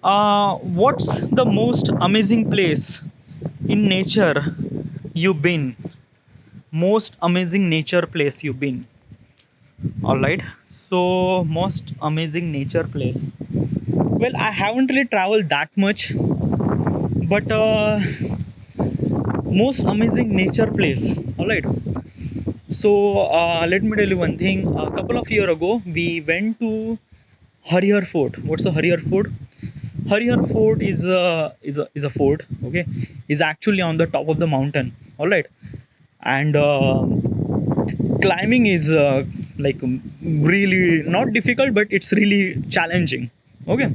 What's the most amazing place in nature you've been? Most amazing nature place you've been? All right. So, most amazing nature place. Well, I haven't really traveled that much, but most amazing nature place. All right. So, let me tell you one thing. A couple of years ago, we went to Harer Fort. What's the Harer Fort? Harer Fort is a fort. Okay, is actually on the top of the mountain. All right, and climbing is really not difficult, but it's really challenging. Okay,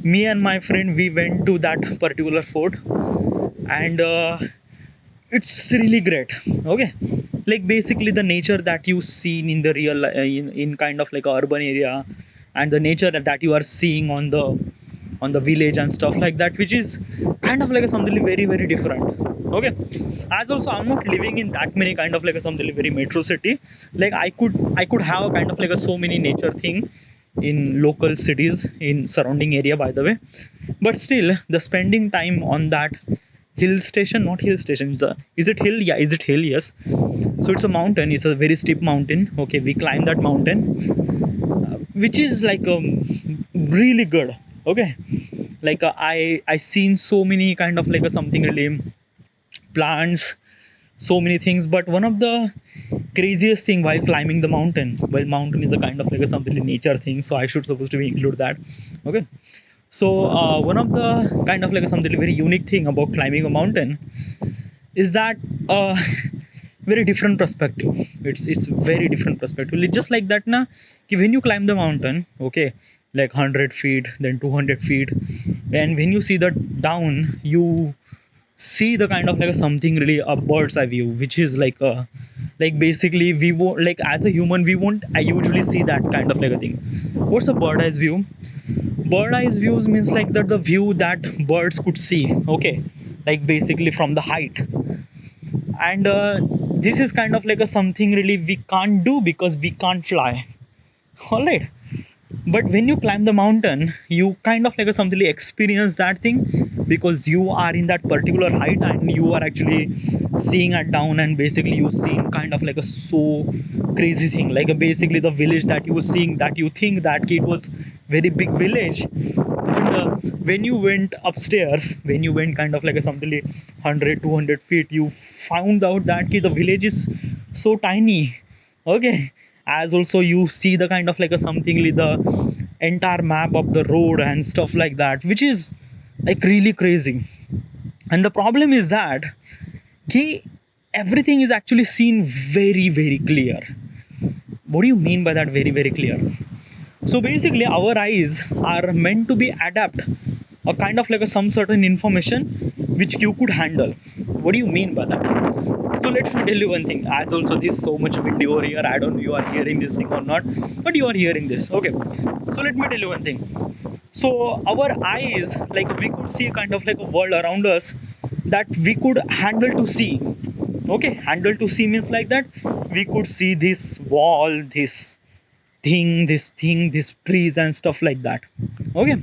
me and my friend we went to that particular fort, and it's really great. Okay, like basically the nature that you seen in the real in kind of like a urban area, and the nature that you are seeing on the village and stuff like that, which is kind of like a something very very different. Okay, as also I'm not living in that many kind of like a something very metro city. Like I could have a kind of like a so many nature thing in local cities in surrounding area, by the way. But still the spending time on that hill station, not hill station, is it hill, yeah, is it hill, yes. So it's a mountain, it's a very steep mountain. Okay, we climb that mountain, which is like really good. Okay, like I seen so many kind of like a something really plants, so many things. But one of the craziest thing while climbing the mountain, well, mountain is a kind of like a something nature thing, so I should supposed to be include that. Okay, so one of the kind of like a something very unique thing about climbing a mountain is that uh, very different perspective. It's very different perspective. It's just like that na, कि when you climb the mountain, okay, like 100 feet, then 200 feet, and when you see that down, you see the kind of like a something really a bird's eye view, which is like basically we won't, like as a human we won't I usually see that kind of like a thing. What's a bird eyes view? Bird eyes views means like that the view that birds could see. Okay, like basically from the height. And this is kind of like a something really we can't do because we can't fly. All right, but when you climb the mountain you kind of like a something experience that thing, because you are in that particular height and you are actually seeing it down, and basically you seeing kind of like a so crazy thing, like basically the village that you were seeing, that you think that it was very big village. And when you went upstairs, when you went kind of like a something 100 200 feet, you found out that the village is so tiny. Okay, as also you see the kind of like a something like the entire map of the road and stuff like that, which is like really crazy. And the problem is that key everything is actually seen very very clear. What do you mean by that very very clear? So basically our eyes are meant to be adapt a kind of like a some certain information which you could handle. What do you mean by that? So let me tell you one thing. As also this so much windy over here, I don't know you are hearing this thing or not, but you are hearing this. Okay. So let me tell you one thing. So our eyes, like we could see kind of like a world around us that we could handle to see. Okay, handle to see means like that we could see this wall, this thing, this trees and stuff like that. Okay,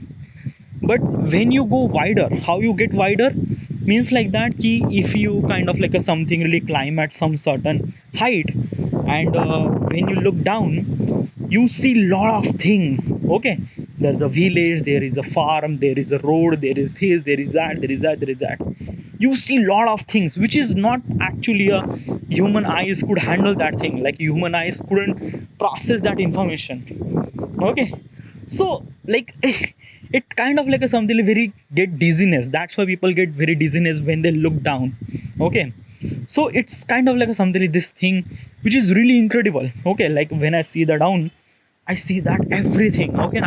but when you go wider, how you get wider means like that ki if you kind of like a something really climb at some certain height, and when you look down you see lot of thing. Okay, there's a village, there is a farm, there is a road, there is this, there is that, there is that, there is that. You see lot of things which is not actually a human eyes could handle that thing, like human eyes couldn't process that information. Okay, so like it kind of like a something very get dizziness. That's why people get very dizziness when they look down. Okay, so it's kind of like a something like this thing which is really incredible. Okay, like when I see the down, I see that everything. Okay, and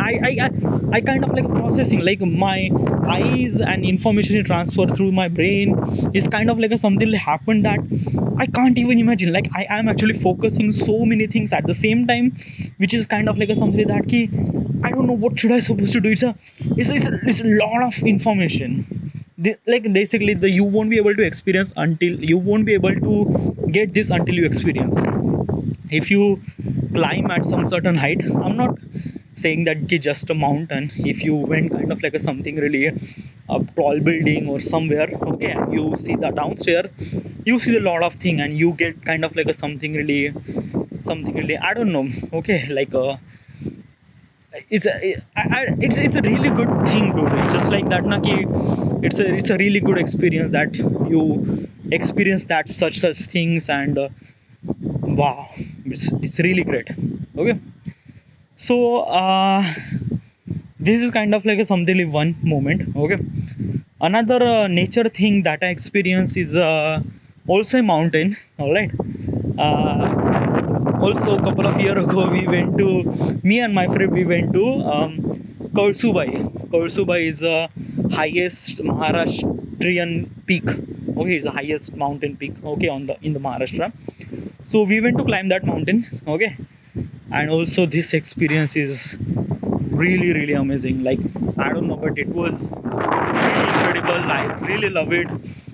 I kind of like processing, like my eyes and information transfer through my brain is kind of like a something like happened that I can't even imagine. Like I am actually focusing so many things at the same time, which is kind of like a something that key. I don't know what should I supposed to do. It's a lot of information. Like basically the you won't be able to experience until you won't be able to get this until you experience. If you climb at some certain height, I'm not saying that ki just a mountain. If you went kind of like a something really a tall building or somewhere, okay, and you see the downstairs, you see a lot of thing, and you get kind of like a something really, I don't know, okay, like it's a really good thing, dude. It's just like that, na, ki it's a really good experience that you experience that such things, and wow, it's really great. Okay, so this is kind of like a something like one moment. Okay, another nature thing that I experience is also a mountain. All right. Also a couple of years ago we went to, me and my friend, we went to Kursubai. Kursubai is the highest Maharashtrian peak. Okay, it's the highest mountain peak, okay, on the in the Maharashtra. So we went to climb that mountain. Okay, and also this experience is really amazing. Like, I don't know, but it was really incredible. I really love it.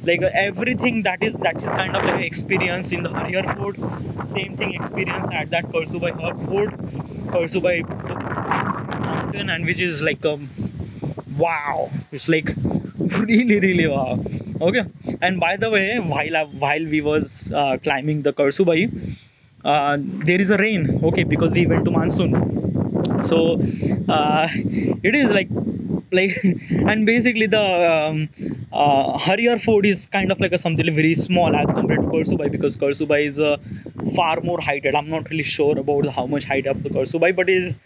Like everything that is kind of like an experience in the Harer Fort, same thing experience at that Kursubai Fort, Kursubai mountain, and which is like wow, it's like really wow. Okay, and by the way, while we was climbing the Kursubai, there is a rain. Okay, because we went to monsoon. So it is like and basically the Harer Fort is kind of like a something very small as compared to Kursubai, because Kursubai is far more heighted. I'm not really sure about how much height up the Kursubai, but it is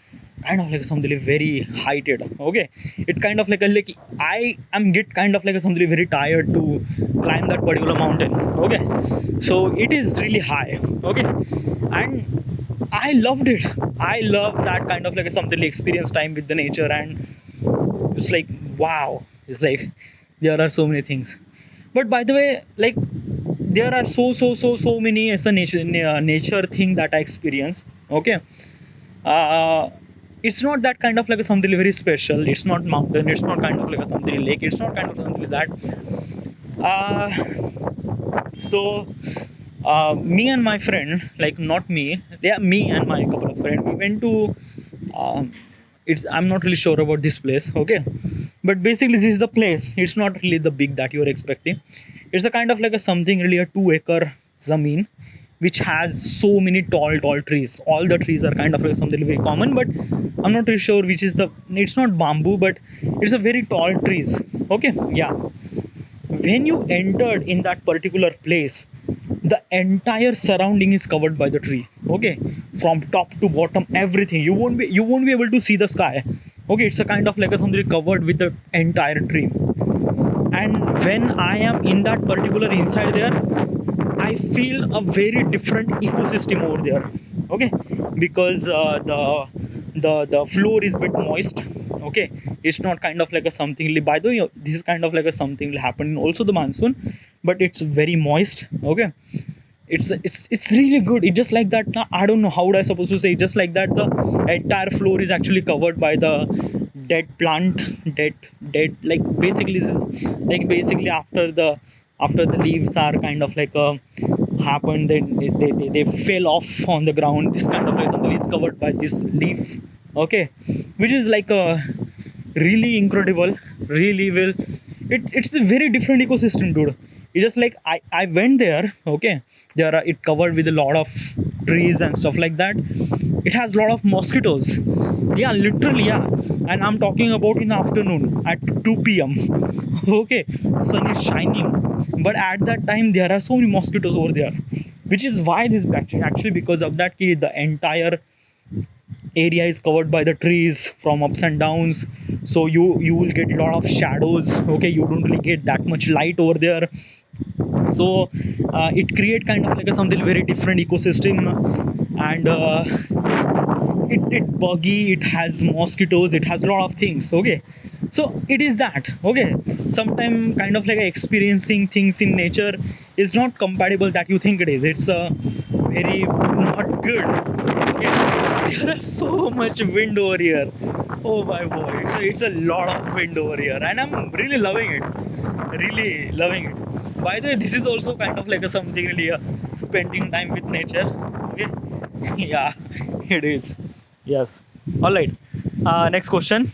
kind of like something very heighted. Okay, it kind of like I am get kind of like something very tired to climb that particular mountain. Okay, so it is really high. Okay, and I loved it. I love that kind of like a something experience time with the nature, and it's like wow. It's like there are so many things. But by the way, like there are so many as a nature thing that I experience. Okay, uh, it's not that kind of like a something very special. It's not mountain. It's not kind of like a something lake. It's not kind of something like that. So me and my friend, like not me, yeah, me and my couple of friends, we went to um, it's, I'm not really sure about this place. Okay, but basically this is the place. It's not really the big that you're expecting. It's a kind of like a something really a 2 acre zameen, which has so many tall trees. All the trees are kind of like something very common, but I'm not really sure which is the, it's not bamboo, but it's a very tall trees. Okay, yeah, when you entered in that particular place, the entire surrounding is covered by the tree. Okay, from top to bottom, everything, you won't be able to see the sky. Okay, it's a kind of like a something covered with the entire tree. And when I am in that particular inside there, I feel a very different ecosystem over there. Okay, because the floor is bit moist. Okay, it's not kind of like a something, by the way, this is kind of like a something happening also the monsoon, but it's very moist. Okay, it's really good. It's just like that. I don't know how would I supposed to say it, just like that the entire floor is actually covered by the dead plant, dead, like basically this is like basically after the leaves are kind of like happened, then they fell off on the ground. This kind of like something is covered by this leaf. Okay, which is like a really incredible, really well. It's a very different ecosystem, dude. It's just like I went there. Okay, there are, it covered with a lot of trees and stuff like that. It has a lot of mosquitoes. Yeah, literally, yeah. And I'm talking about in the afternoon at 2 p.m. Okay, sun is shining, but at that time there are so many mosquitoes over there, which is why this bacteria, actually because of that key, the entire area is covered by the trees from ups and downs. So you will get a lot of shadows. Okay, you don't really get that much light over there. So it create kind of like a something very different ecosystem. And it buggy, it has mosquitoes, it has a lot of things. Okay, so it is that. Okay, sometimes kind of like experiencing things in nature is not compatible that you think it is. It's very not good. Okay, there are so much wind over here. Oh my boy, it's a lot of wind over here, and I'm really loving it, really loving it. By the way, this is also kind of like a something really spending time with nature. Okay, yeah, it is. Yes. All right. Next question.